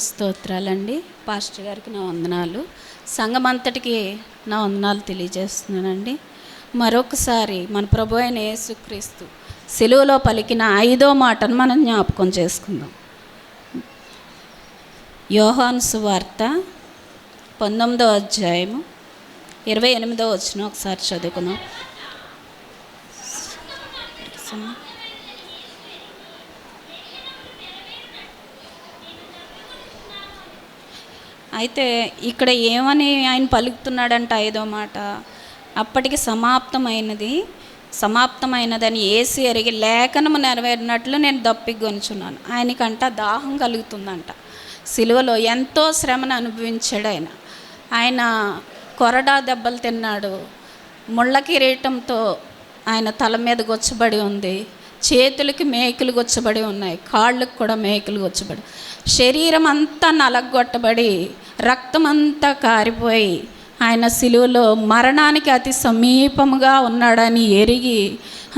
స్తోత్రాలండి. Pastor గారికి నా వందనాలు, సంఘమంతటికి నా వందనాలు తెలియజేస్తున్నానండి. మరొకసారి మన ప్రభు అయిన యేసుక్రీస్తు సిలువలో పలికిన 5వ మాటను మనం జ్ఞాపకం చేసుకుందాం. యోహాను సువార్త 19వ అధ్యాయము 28వ వచనం ఒకసారి చదువుకుందాం. అయితే ఇక్కడ ఏమని ఆయన పలుకుతున్నాడంట 5వ మాట, అప్పటికి సమాప్తమైనదని యేసు ఎరిగి లేఖనము నెరవేరినట్లు నేను దప్పిగొనుచున్నాను. ఆయనకంట దాహం కలుగుతుందంట. సిలువలో ఎంతో శ్రమను అనుభవించాడు ఆయన కొరడా దెబ్బలు తిన్నాడు. ముళ్ళ కిరీటంతో ఆయన తల మీద గొచ్చబడి ఉంది. చేతులకి మేకులు గొచ్చబడి ఉన్నాయి, కాళ్ళకు కూడా మేకులు గొచ్చబడి, శరీరం అంతా నలగొట్టబడి రక్తమంతా కారిపోయి ఆయన సిలువలో మరణానికి అతి సమీపముగా ఉన్నాడని ఎరిగి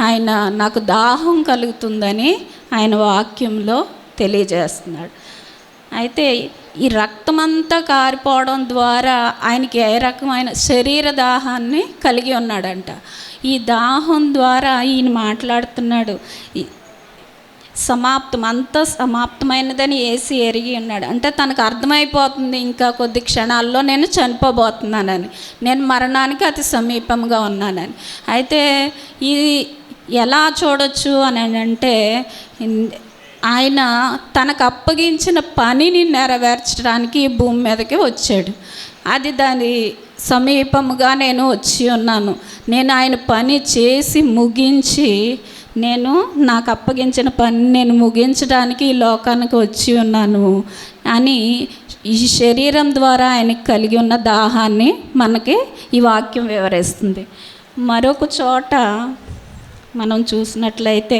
ఆయన నాకు దాహం కలుగుతుందని ఆయన వాక్యంలో తెలియజేస్తున్నాడు. అయితే ఈ రక్తమంతా కారిపోవడం ద్వారా ఆయనకి ఏ రకమైన శరీర దాహాన్ని కలిగి ఉన్నాడంట. ఈ దాహం ద్వారా ఈయన మాట్లాడుతున్నాడు, సమాప్తమైనదని యేసు ఎరిగి ఉన్నాడు. అంటే తనకు అర్థమైపోతుంది, ఇంకా కొద్ది క్షణాల్లో నేను చనిపోబోతున్నానని, నేను మరణానికి అతి సమీపంగా ఉన్నానని. అయితే ఇది ఎలా చూడొచ్చు అని అంటే, ఆయన తనకు అప్పగించిన పనిని నెరవేర్చడానికి ఈ భూమి మీదకి వచ్చాడు. అది దాని సమీపముగా నేను వచ్చి ఉన్నాను, నేను ఆయన పని చేసి ముగించి నాకు అప్పగించిన పని నేను ముగించడానికి ఈ లోకానికి వచ్చి ఉన్నాను అని ఈ శరీరం ద్వారా ఆయనకి కలిగి ఉన్న దాహాన్ని మనకి ఈ వాక్యం వివరిస్తుంది. మరొక చోట మనం చూసినట్లయితే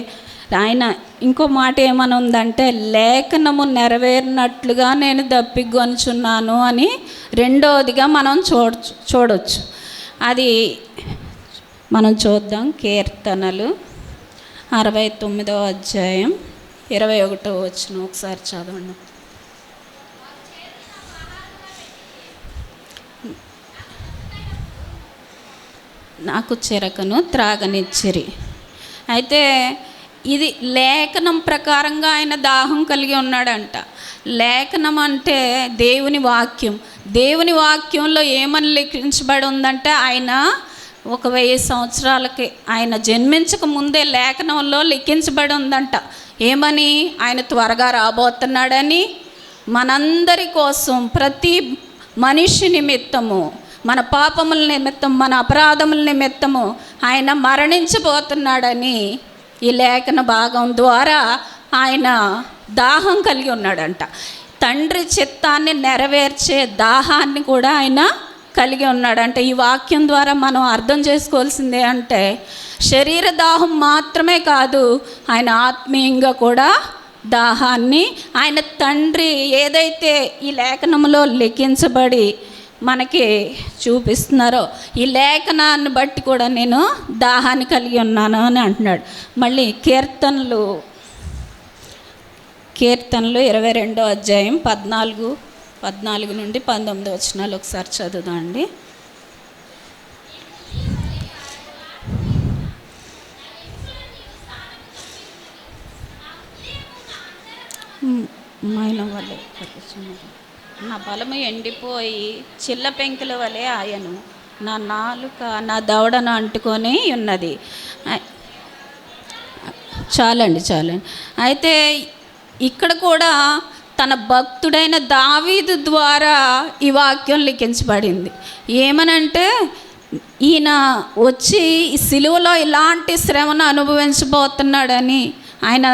ఆయన ఇంకో మాట ఏమని ఉందంటే, లేఖనము నెరవేరినట్లుగా నేను దప్పిగొనుచున్నాను అని రెండవదిగా మనం చూడొచ్చు. అది మనం చూద్దాం. కీర్తనలు 69వ అధ్యాయం 21వ వచనం ఒకసారి చదవండి. నాకు చెరకను త్రాగనిచ్చిరి. అయితే ఇది లేఖనం ప్రకారంగా ఆయన దాహం కలిగి ఉన్నాడంట. లేఖనం అంటే దేవుని వాక్యం. దేవుని వాక్యంలో ఏమని లిఖించబడి ఉందంటే, ఆయన 1000 సంవత్సరాలకి ఆయన జన్మించక ముందే లేఖనంలో లిఖించబడి ఉందంట. ఏమని? ఆయన త్వరగా రాబోతున్నాడని, మనందరి కోసం, ప్రతి మనిషి నిమిత్తము, మన పాపముల నిమిత్తం, మన అపరాధముల నిమిత్తము ఆయన మరణించబోతున్నాడని ఈ లేఖన భాగం ద్వారా ఆయన దాహం కలిగి ఉన్నాడంట. తండ్రి చిత్తాన్ని నెరవేర్చే దాహాన్ని కూడా ఆయన కలిగి ఉన్నాడంటే, ఈ వాక్యం ద్వారా మనం అర్థం చేసుకోవాల్సిందే అంటే, శరీర దాహం మాత్రమే కాదు, ఆయన ఆత్మీయంగా కూడా దాహాన్ని ఆయన తండ్రి ఏదైతే ఈ లేఖనంలో లిఖించబడి మనకి చూపిస్తున్నారో ఈ లేఖనాన్ని బట్టి కూడా నేను దాహాన్ని కలిగి ఉన్నాను అని అంటున్నాడు. మళ్ళీ కీర్తనలు 22వ అధ్యాయం 14 నుండి 19 వచనాలు ఒకసారి చదువుదాం అండి. నా బలము ఎండిపోయి చిల్ల పెంకుల వలె ఆయను, నా నాలుక నా దవడను అంటుకొని ఉన్నది. చాలండి. అయితే ఇక్కడ కూడా తన భక్తుడైన దావీదు ద్వారా ఈ వాక్యం లిఖించబడింది. ఏమనంటే, ఈయన వచ్చి ఈ సిలువలో ఇలాంటి శ్రమను అనుభవించబోతున్నాడని, ఆయన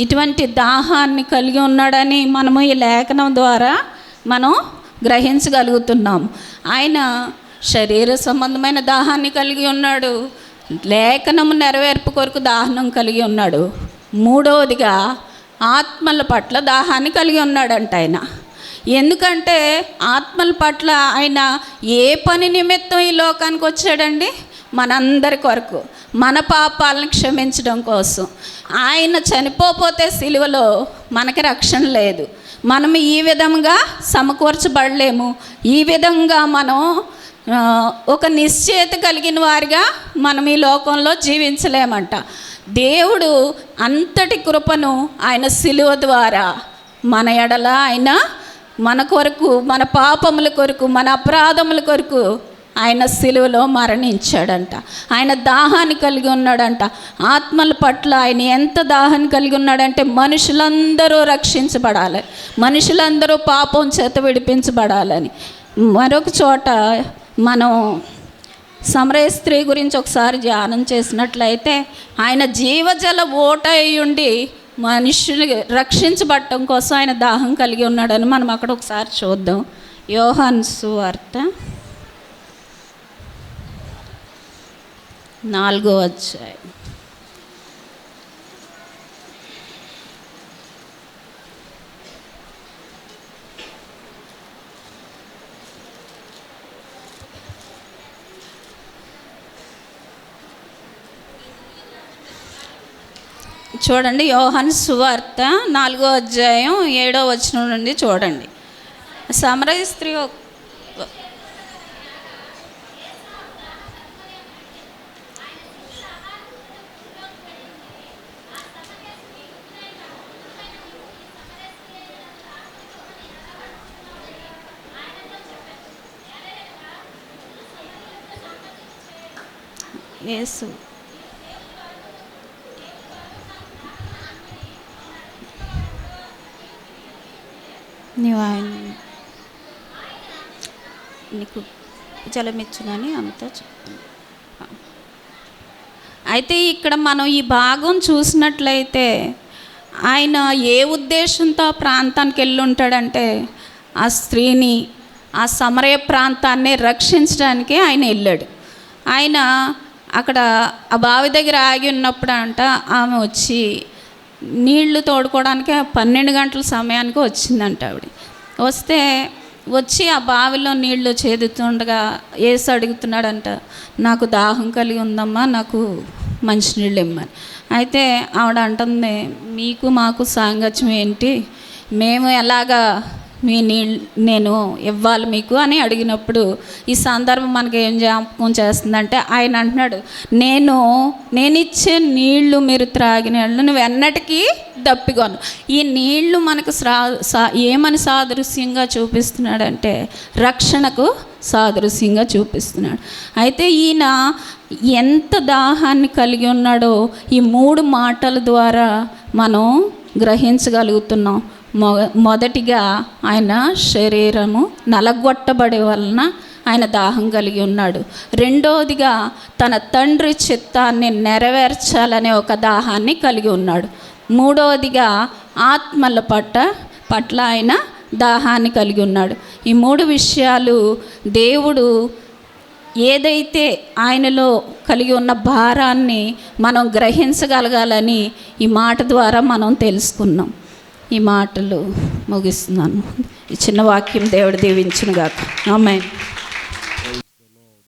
ఇటువంటి దాహాన్ని కలిగి ఉన్నాడని మనము ఈ లేఖనం ద్వారా మనం గ్రహించగలుగుతున్నాం. ఆయన శరీర సంబంధమైన దాహాన్ని కలిగి ఉన్నాడు, లేఖనము నెరవేర్పు కొరకు దాహం కలిగి ఉన్నాడు. మూడవదిగా ఆత్మల పట్ల దాహాన్ని కలిగి ఉన్నాడంట ఆయన. ఎందుకంటే ఆత్మల పట్ల ఆయన ఏ పని నిమిత్తం ఈ లోకానికి వచ్చాడండి? మనందరి కొరకు, మన పాపాలను క్షమించడం కోసం. ఆయన చనిపోతే సిలువలో మనకి రక్షణ లేదు, మనం ఈ విధంగా సమకూర్చబడలేము. ఈ విధంగా మనం ఒక నిశ్చయత కలిగిన వారిగా మనం ఈ లోకంలో జీవించలేమంట. దేవుడు అంతటి కృపను ఆయన శిలువ ద్వారా మన ఎడల ఆయన మన కొరకు, మన పాపముల కొరకు, మన అపరాధముల కొరకు ఆయన శిలువలో మరణించాడంట. ఆయన దాహాన్ని కలిగి ఉన్నాడంట. ఆత్మల పట్ల ఆయన ఎంత దాహాన్ని కలిగి ఉన్నాడంటే మనుషులందరూ రక్షించబడాలి, మనుషులందరూ పాపం చేత విడిపించబడాలని. మరొక చోట మనం సమరయ స్త్రీ గురించి ఒకసారి ధ్యానం చేసినట్లయితే ఆయన జీవజల ఓట అయ్యుండి మనుషులు రక్షించబడటం కోసం ఆయన దాహం కలిగి ఉన్నాడని మనం అక్కడ ఒకసారి చూద్దాం. యోహాను సువార్త 4వ అధ్యాయం. చూడండి, యోహాను సువార్త 4వ అధ్యాయం 7వ వచనం నుండి చూడండి. సమరయ స్త్రీ యేసు నీవు ఆయన నీకు జలమిచ్చునని అంతా చెప్తుంది. అయితే ఇక్కడ మనం ఈ భాగం చూసినట్లయితే ఆయన ఏ ఉద్దేశంతో ఆ ప్రాంతానికి వెళ్ళి ఉంటాడంటే ఆ స్త్రీని, ఆ సమరయ ప్రాంతాన్ని రక్షించడానికి ఆయన వెళ్ళాడు. ఆయన అక్కడ ఆ బావి దగ్గర ఆగి ఉన్నప్పుడు అంట ఆమె వచ్చి నీళ్లు తోడుకోవడానికి 12 గంటల సమయానికి వచ్చిందంట. వచ్చి ఆ బావిలో నీళ్లు చేదుతుండగా యేసు అడుగుతున్నాడంట, నాకు దాహం కలిగి ఉందమ్మా, నాకు మంచినీళ్ళు ఇమ్మని. అయితే ఆవిడ అంటుంది, మీకు మాకు సాంగత్యం ఏంటి, మేము ఎలాగా మీ నేను ఇవ్వాలి మీకు అని అడిగినప్పుడు ఈ సందర్భం మనకి ఏం జ్ఞాపకం చేస్తుందంటే ఆయన అంటున్నాడు, నేను ఇచ్చే నీళ్లు మీరు త్రాగిన నీళ్ళు నువ్వు ఎన్నటికీ దప్పిగొను. ఈ నీళ్లు మనకు ఏమని సాదృశ్యంగా చూపిస్తున్నాడంటే రక్షణకు సాదృశ్యంగా చూపిస్తున్నాడు. అయితే ఈయన ఎంత దాహాన్ని కలిగి ఉన్నాడో ఈ 3 మాటల ద్వారా మనం గ్రహించగలుగుతున్నాం. మొదటిగా ఆయన శరీరము నలగొట్టబడే వలన ఆయన దాహం కలిగి ఉన్నాడు. రెండవదిగా తన తండ్రి చిత్తాన్ని నెరవేర్చాలనే ఒక దాహాన్ని కలిగి ఉన్నాడు. మూడవదిగా ఆత్మల పట్ల ఆయన దాహాన్ని కలిగి ఉన్నాడు. ఈ 3 విషయాలు దేవుడు ఏదైతే ఆయనలో కలిగి ఉన్న భారాన్ని మనం గ్రహించగలగాలని ఈ మాట ద్వారా మనం తెలుసుకున్నాం. ఈ మాటలు ముగిస్తున్నాను. ఈ చిన్న వాక్యం దేవుడు దీవించును గాక. ఆమేన్.